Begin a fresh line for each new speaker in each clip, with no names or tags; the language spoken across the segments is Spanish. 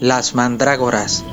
Las mandrágoras.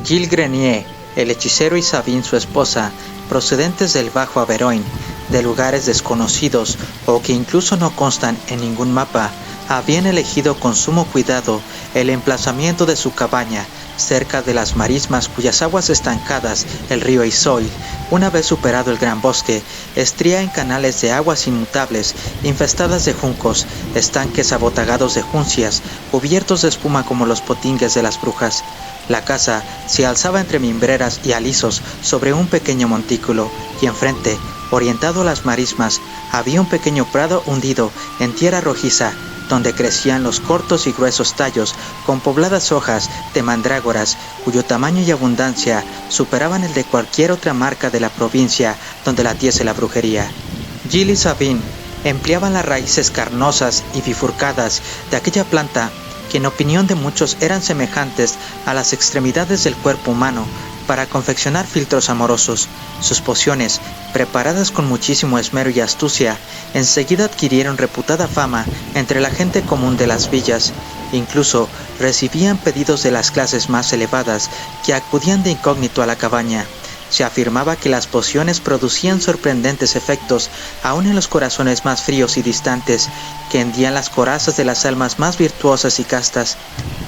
Gilles Grenier, el hechicero, y Sabine, su esposa, procedentes del Bajo Averoin, de lugares desconocidos o que incluso no constan en ningún mapa, habían elegido con sumo cuidado el emplazamiento de su cabaña cerca de las marismas cuyas aguas estancadas, el río Isoil, una vez superado el gran bosque, estría en canales de aguas inmutables, infestadas de juncos, estanques abotagados de juncias, cubiertos de espuma como los potingues de las brujas. La casa se alzaba entre mimbreras y alisos sobre un pequeño montículo, y enfrente, orientado a las marismas, había un pequeño prado hundido en tierra rojiza, donde crecían los cortos y gruesos tallos con pobladas hojas de mandrágoras, cuyo tamaño y abundancia superaban el de cualquier otra marca de la provincia donde latiese la brujería. Gilles y Sabine empleaban las raíces carnosas y bifurcadas de aquella planta, que en opinión de muchos eran semejantes a las extremidades del cuerpo humano, para confeccionar filtros amorosos. Sus pociones, preparadas con muchísimo esmero y astucia, enseguida adquirieron reputada fama entre la gente común de las villas. Incluso recibían pedidos de las clases más elevadas que acudían de incógnito a la cabaña. Se afirmaba que las pociones producían sorprendentes efectos aún en los corazones más fríos y distantes, que hendían las corazas de las almas más virtuosas y castas.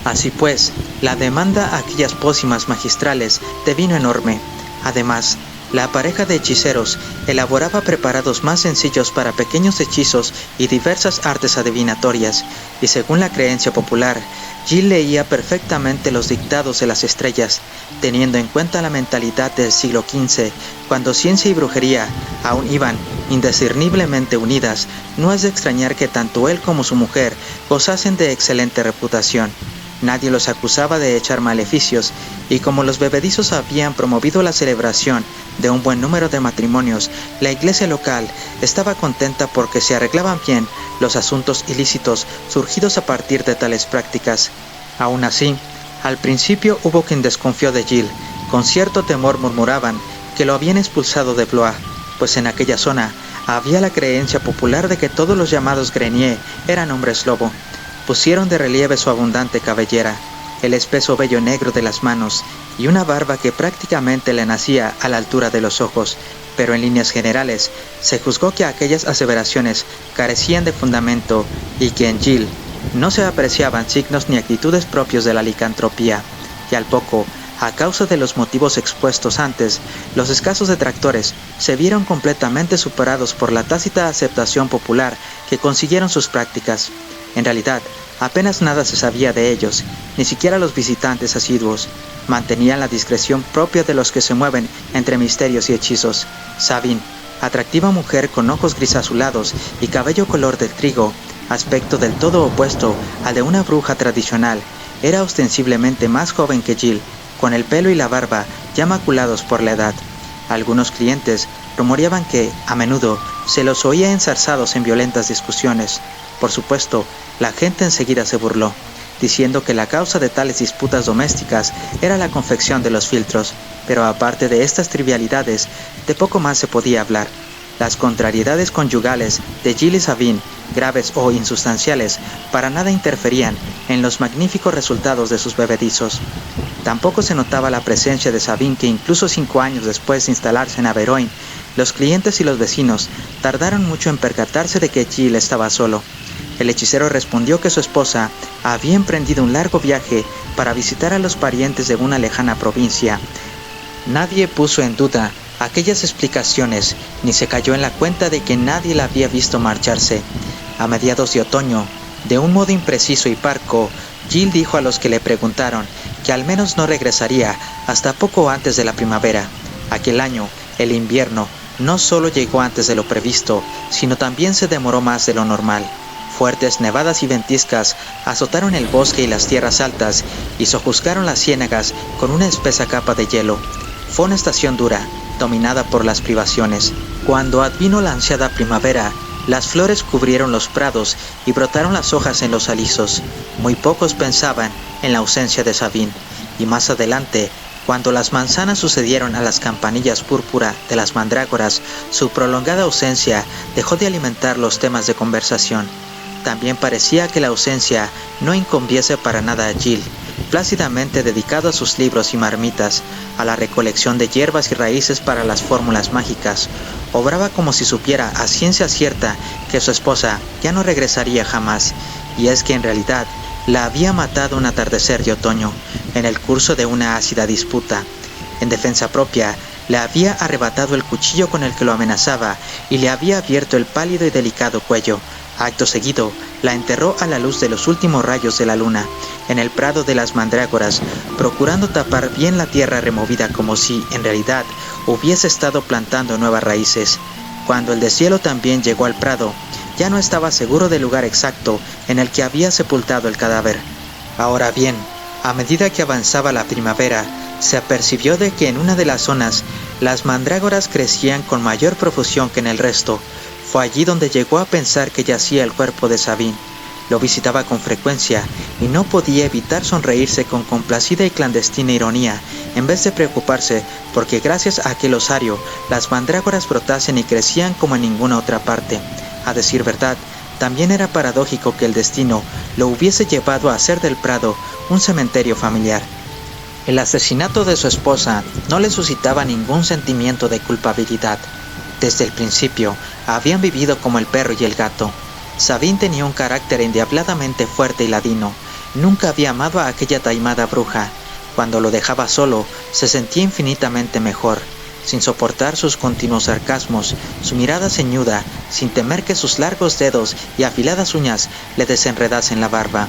Así pues, la demanda a aquellas pócimas magistrales devino enorme. Además, la pareja de hechiceros elaboraba preparados más sencillos para pequeños hechizos y diversas artes adivinatorias, y según la creencia popular, Gilles leía perfectamente los dictados de las estrellas, teniendo en cuenta la mentalidad del siglo XV, cuando ciencia y brujería aún iban indiscerniblemente unidas. No es de extrañar que tanto él como su mujer gozasen de excelente reputación. Nadie los acusaba de echar maleficios, y como los bebedizos habían promovido la celebración de un buen número de matrimonios, la iglesia local estaba contenta porque se arreglaban bien los asuntos ilícitos surgidos a partir de tales prácticas. Aún así, al principio hubo quien desconfió de Gilles. Con cierto temor murmuraban que lo habían expulsado de Blois, pues en aquella zona había la creencia popular de que todos los llamados Grenier eran hombres lobo. Pusieron de relieve su abundante cabellera, el espeso vello negro de las manos y una barba que prácticamente le nacía a la altura de los ojos, pero en líneas generales se juzgó que aquellas aseveraciones carecían de fundamento y que en Gilles no se apreciaban signos ni actitudes propios de la licantropía, y al poco, a causa de los motivos expuestos antes, los escasos detractores se vieron completamente superados por la tácita aceptación popular que consiguieron sus prácticas. En realidad, apenas nada se sabía de ellos, ni siquiera los visitantes asiduos. Mantenían la discreción propia de los que se mueven entre misterios y hechizos. Sabine, atractiva mujer con ojos grisazulados y cabello color del trigo, aspecto del todo opuesto al de una bruja tradicional, era ostensiblemente más joven que Gilles, con el pelo y la barba ya maculados por la edad. Algunos clientes rumoreaban que, a menudo, se los oía enzarzados en violentas discusiones. Por supuesto, la gente enseguida se burló, diciendo que la causa de tales disputas domésticas era la confección de los filtros, pero aparte de estas trivialidades, de poco más se podía hablar. Las contrariedades conyugales de Gilles y Sabine, graves o insustanciales, para nada interferían en los magníficos resultados de sus bebedizos. Tampoco se notaba la presencia de Sabine, que incluso 5 años después de instalarse en Averoin, los clientes y los vecinos tardaron mucho en percatarse de que Gilles estaba solo. El hechicero respondió que su esposa había emprendido un largo viaje para visitar a los parientes de una lejana provincia. Nadie puso en duda aquellas explicaciones, ni se cayó en la cuenta de que nadie la había visto marcharse. A mediados de otoño, de un modo impreciso y parco, Gilles dijo a los que le preguntaron que al menos no regresaría hasta poco antes de la primavera. Aquel año, el invierno no solo llegó antes de lo previsto, sino también se demoró más de lo normal. Fuertes nevadas y ventiscas azotaron el bosque y las tierras altas y sojuzgaron las ciénagas con una espesa capa de hielo. Fue una estación dura, dominada por las privaciones. Cuando advino la ansiada primavera, las flores cubrieron los prados y brotaron las hojas en los alisos. Muy pocos pensaban en la ausencia de Sabine, y más adelante, cuando las manzanas sucedieron a las campanillas púrpura de las mandrágoras, su prolongada ausencia dejó de alimentar los temas de conversación. También parecía que la ausencia no incumbiese para nada a Gilles. plácidamente dedicado a sus libros y marmitas, a la recolección de hierbas y raíces para las fórmulas mágicas. Obraba como si supiera a ciencia cierta que su esposa ya no regresaría jamás, y es que en realidad la había matado un atardecer de otoño, en el curso de una ácida disputa. En defensa propia, le había arrebatado el cuchillo con el que lo amenazaba y le había abierto el pálido y delicado cuello. Acto seguido, la enterró a la luz de los últimos rayos de la luna, en el prado de las mandrágoras, procurando tapar bien la tierra removida como si, en realidad, hubiese estado plantando nuevas raíces. Cuando el deshielo también llegó al prado, ya no estaba seguro del lugar exacto en el que había sepultado el cadáver. Ahora bien, a medida que avanzaba la primavera, se apercibió de que en una de las zonas las mandrágoras crecían con mayor profusión que en el resto. Fue allí donde llegó a pensar que yacía el cuerpo de Sabine. Lo visitaba con frecuencia y no podía evitar sonreírse con complacida y clandestina ironía, en vez de preocuparse porque gracias a aquel osario las mandrágoras brotasen y crecían como en ninguna otra parte. A decir verdad, también era paradójico que el destino lo hubiese llevado a hacer del prado un cementerio familiar. El asesinato de su esposa no le suscitaba ningún sentimiento de culpabilidad. Desde el principio, habían vivido como el perro y el gato. Sabine tenía un carácter endiabladamente fuerte y ladino. Nunca había amado a aquella taimada bruja. Cuando lo dejaba solo, se sentía infinitamente mejor. Sin soportar sus continuos sarcasmos, su mirada ceñuda, sin temer que sus largos dedos y afiladas uñas le desenredasen la barba.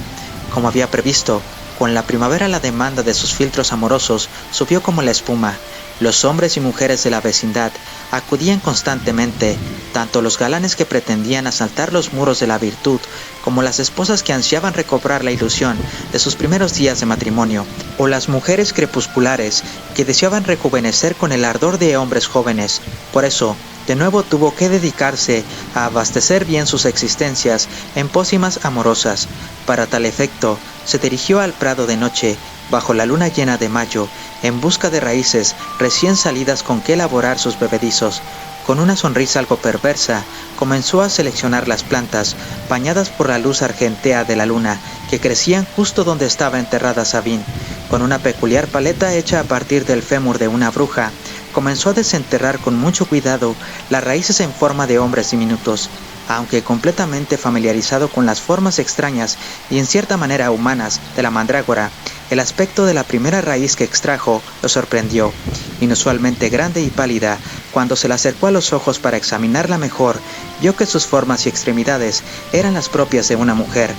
Como había previsto, con la primavera la demanda de sus filtros amorosos subió como la espuma. Los hombres y mujeres de la vecindad acudían constantemente, tanto los galanes que pretendían asaltar los muros de la virtud, como las esposas que ansiaban recobrar la ilusión de sus primeros días de matrimonio, o las mujeres crepusculares que deseaban rejuvenecer con el ardor de hombres jóvenes. Por eso, de nuevo tuvo que dedicarse a abastecer bien sus existencias en pócimas amorosas. Para tal efecto, se dirigió al prado de noche, bajo la luna llena de mayo, en busca de raíces recién salidas con que elaborar sus bebedizos. Con una sonrisa algo perversa, comenzó a seleccionar las plantas, bañadas por la luz argentea de la luna, que crecían justo donde estaba enterrada Sabine. Con una peculiar paleta hecha a partir del fémur de una bruja, comenzó a desenterrar con mucho cuidado las raíces en forma de hombres diminutos. Aunque completamente familiarizado con las formas extrañas y en cierta manera humanas de la mandrágora, el aspecto de la primera raíz que extrajo lo sorprendió. Inusualmente grande y pálida, cuando se la acercó a los ojos para examinarla mejor, vio que sus formas y extremidades eran las propias de una mujer,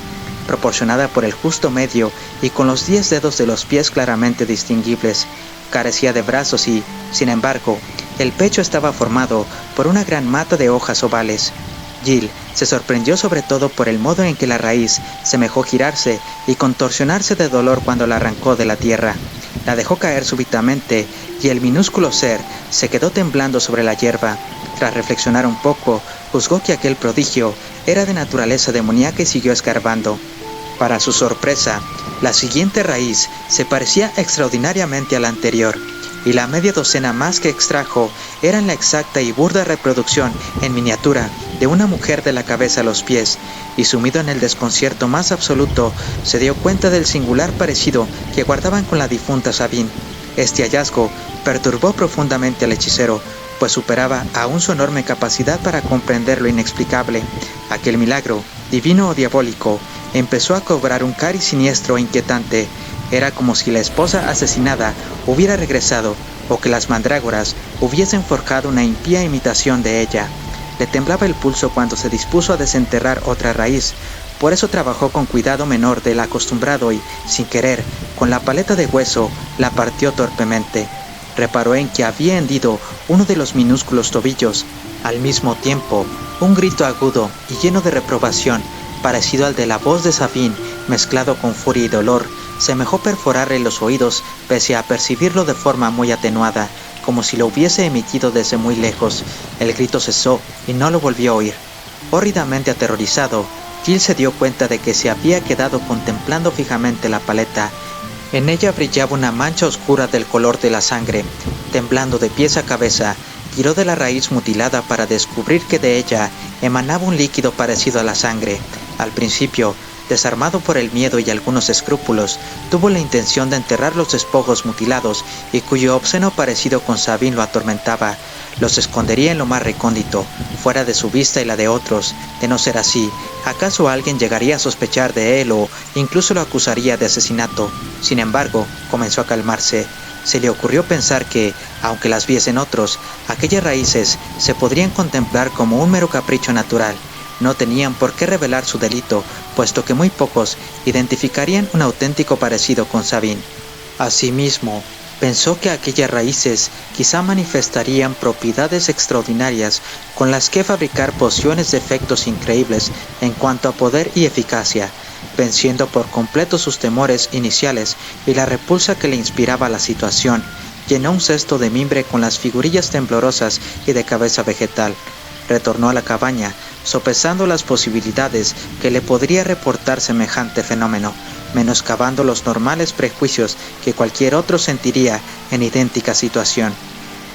proporcionada por el justo medio y con los 10 dedos de los pies claramente distinguibles. Carecía de brazos y, sin embargo, el pecho estaba formado por una gran mata de hojas ovales. Jill se sorprendió sobre todo por el modo en que la raíz semejó girarse y contorsionarse de dolor cuando la arrancó de la tierra. La dejó caer súbitamente y el minúsculo ser se quedó temblando sobre la hierba. Tras reflexionar un poco, juzgó que aquel prodigio era de naturaleza demoníaca y siguió escarbando. Para su sorpresa, la siguiente raíz se parecía extraordinariamente a la anterior, y la media docena más que extrajo eran la exacta y burda reproducción en miniatura de una mujer de la cabeza a los pies, y sumido en el desconcierto más absoluto, se dio cuenta del singular parecido que guardaban con la difunta Sabine. Este hallazgo perturbó profundamente al hechicero, pues superaba aún su enorme capacidad para comprender lo inexplicable. Aquel milagro, divino o diabólico, empezó a cobrar un cariz siniestro e inquietante. Era como si la esposa asesinada hubiera regresado, o que las mandrágoras hubiesen forjado una impía imitación de ella. Le temblaba el pulso cuando se dispuso a desenterrar otra raíz, por eso trabajó con cuidado menor del acostumbrado y, sin querer, con la paleta de hueso, la partió torpemente. Reparó en que había hendido uno de los minúsculos tobillos. Al mismo tiempo, un grito agudo y lleno de reprobación, parecido al de la voz de Sabine, mezclado con furia y dolor, semejó perforarle los oídos, pese a percibirlo de forma muy atenuada, como si lo hubiese emitido desde muy lejos. El grito cesó y no lo volvió a oír. Hórridamente aterrorizado, Jill se dio cuenta de que se había quedado contemplando fijamente la paleta. En ella brillaba una mancha oscura del color de la sangre. Temblando de pies a cabeza, tiró de la raíz mutilada para descubrir que de ella emanaba un líquido parecido a la sangre. Al principio, desarmado por el miedo y algunos escrúpulos, tuvo la intención de enterrar los despojos mutilados y cuyo obsceno parecido con Sabine lo atormentaba. Los escondería en lo más recóndito, fuera de su vista y la de otros. De no ser así, ¿acaso alguien llegaría a sospechar de él o incluso lo acusaría de asesinato? Sin embargo, comenzó a calmarse. Se le ocurrió pensar que, aunque las viesen otros, aquellas raíces se podrían contemplar como un mero capricho natural. No tenían por qué revelar su delito, puesto que muy pocos identificarían un auténtico parecido con Sabine. Asimismo, pensó que aquellas raíces quizá manifestarían propiedades extraordinarias con las que fabricar pociones de efectos increíbles en cuanto a poder y eficacia, venciendo por completo sus temores iniciales y la repulsa que le inspiraba la situación. Llenó un cesto de mimbre con las figurillas temblorosas y de cabeza vegetal. Retornó a la cabaña, sopesando las posibilidades que le podría reportar semejante fenómeno, menoscabando los normales prejuicios que cualquier otro sentiría en idéntica situación.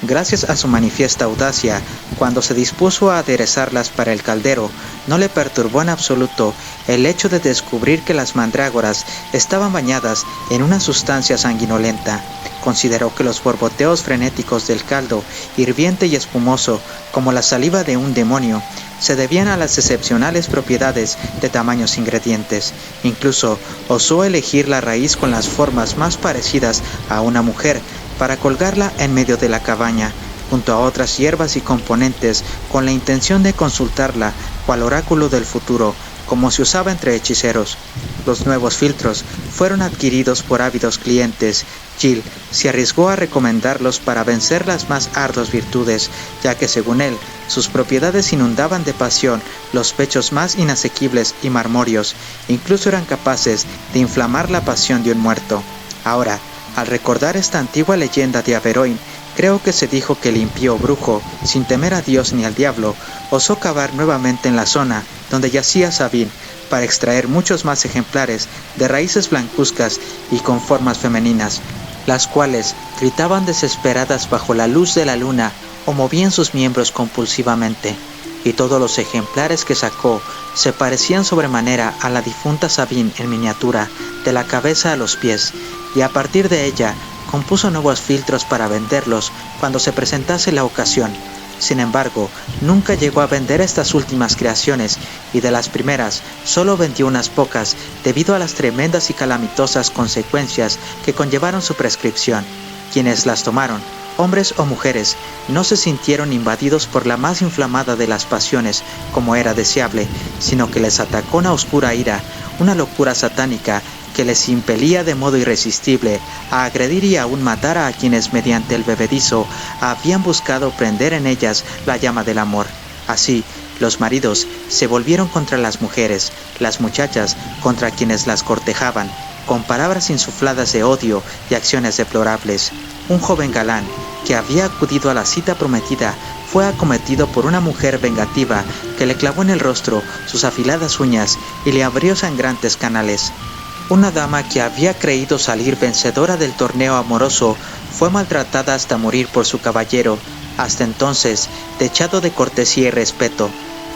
Gracias a su manifiesta audacia, cuando se dispuso a aderezarlas para el caldero, no le perturbó en absoluto el hecho de descubrir que las mandrágoras estaban bañadas en una sustancia sanguinolenta. Consideró que los borboteos frenéticos del caldo, hirviente y espumoso, como la saliva de un demonio, se debían a las excepcionales propiedades de tamaños ingredientes. Incluso osó elegir la raíz con las formas más parecidas a una mujer, para colgarla en medio de la cabaña, junto a otras hierbas y componentes, con la intención de consultarla cual oráculo del futuro, como se usaba entre hechiceros. Los nuevos filtros fueron adquiridos por ávidos clientes. Gill se arriesgó a recomendarlos para vencer las más arduas virtudes, ya que según él, sus propiedades inundaban de pasión los pechos más inasequibles y marmóreos, incluso eran capaces de inflamar la pasión de un muerto. Ahora, al recordar esta antigua leyenda de Averoigne, creo que se dijo que el impío brujo, sin temer a Dios ni al diablo, osó cavar nuevamente en la zona donde yacía Sabine, para extraer muchos más ejemplares de raíces blancuzcas y con formas femeninas, las cuales gritaban desesperadas bajo la luz de la luna o movían sus miembros compulsivamente, y todos los ejemplares que sacó se parecían sobremanera a la difunta Sabine en miniatura, de la cabeza a los pies, y a partir de ella compuso nuevos filtros para venderlos cuando se presentase la ocasión. Sin embargo, nunca llegó a vender estas últimas creaciones, y de las primeras solo vendió unas pocas debido a las tremendas y calamitosas consecuencias que conllevaron su prescripción. Quienes las tomaron, hombres o mujeres, no se sintieron invadidos por la más inflamada de las pasiones, como era deseable, sino que les atacó una oscura ira, una locura satánica que les impelía de modo irresistible a agredir y aún matar a quienes mediante el bebedizo habían buscado prender en ellas la llama del amor. Así, los maridos se volvieron contra las mujeres, las muchachas contra quienes las cortejaban, con palabras insufladas de odio y acciones deplorables. Un joven galán, que había acudido a la cita prometida, fue acometido por una mujer vengativa que le clavó en el rostro sus afiladas uñas y le abrió sangrantes canales. Una dama que había creído salir vencedora del torneo amoroso fue maltratada hasta morir por su caballero, hasta entonces techado de cortesía y respeto.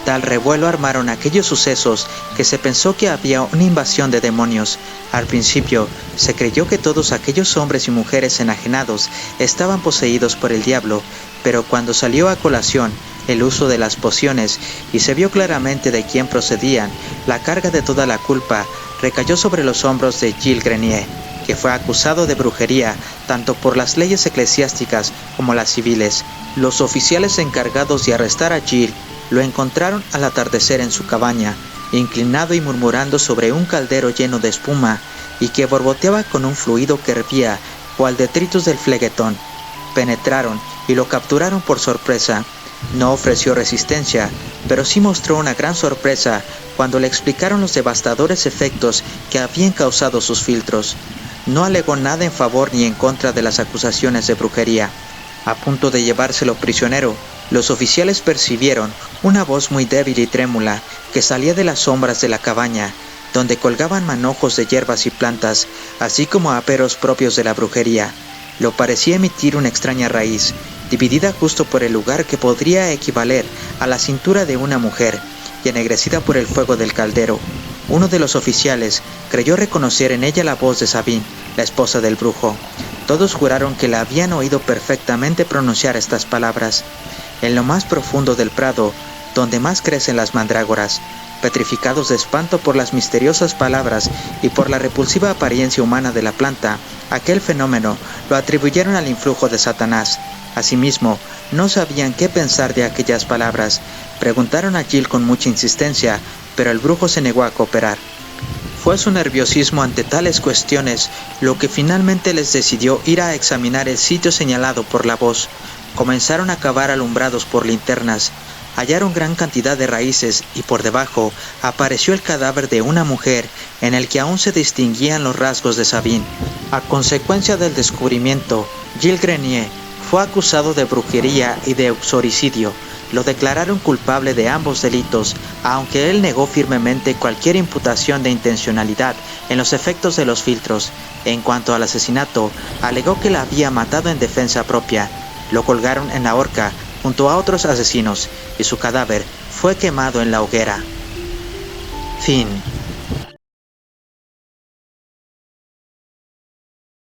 Tal revuelo armaron aquellos sucesos que se pensó que había una invasión de demonios. Al principio se creyó que todos aquellos hombres y mujeres enajenados estaban poseídos por el diablo, pero cuando salió a colación el uso de las pociones y se vio claramente de quién procedían, la carga de toda la culpa recayó sobre los hombros de Gill Grenier, que fue acusado de brujería tanto por las leyes eclesiásticas como las civiles. Los oficiales encargados de arrestar a Gill lo encontraron al atardecer en su cabaña, inclinado y murmurando sobre un caldero lleno de espuma y que borboteaba con un fluido que hervía cual detritus del fleguetón. Penetraron y lo capturaron por sorpresa. No ofreció resistencia, pero sí mostró una gran sorpresa cuando le explicaron los devastadores efectos que habían causado sus filtros. No alegó nada en favor ni en contra de las acusaciones de brujería. A punto de llevárselo prisionero, los oficiales percibieron una voz muy débil y trémula que salía de las sombras de la cabaña, donde colgaban manojos de hierbas y plantas, así como aperos propios de la brujería. Lo parecía emitir una extraña raíz, dividida justo por el lugar que podría equivaler a la cintura de una mujer, y ennegrecida por el fuego del caldero. Uno de los oficiales creyó reconocer en ella la voz de Sabine, la esposa del brujo. Todos juraron que la habían oído perfectamente pronunciar estas palabras. En lo más profundo del prado, donde más crecen las mandrágoras, petrificados de espanto por las misteriosas palabras y por la repulsiva apariencia humana de la planta, aquel fenómeno lo atribuyeron al influjo de Satanás. Asimismo, no sabían qué pensar de aquellas palabras. Preguntaron a Jill con mucha insistencia, pero el brujo se negó a cooperar. Fue su nerviosismo ante tales cuestiones lo que finalmente les decidió ir a examinar el sitio señalado por la voz. Comenzaron a cavar alumbrados por linternas. Hallaron gran cantidad de raíces y por debajo apareció el cadáver de una mujer en el que aún se distinguían los rasgos de Sabine. A consecuencia del descubrimiento, Gilles Grenier fue acusado de brujería y de uxoricidio. Lo declararon culpable de ambos delitos, aunque él negó firmemente cualquier imputación de intencionalidad en los efectos de los filtros. En cuanto al asesinato, alegó que la había matado en defensa propia. Lo colgaron en la horca junto a otros asesinos y su cadáver fue quemado en la hoguera. Fin.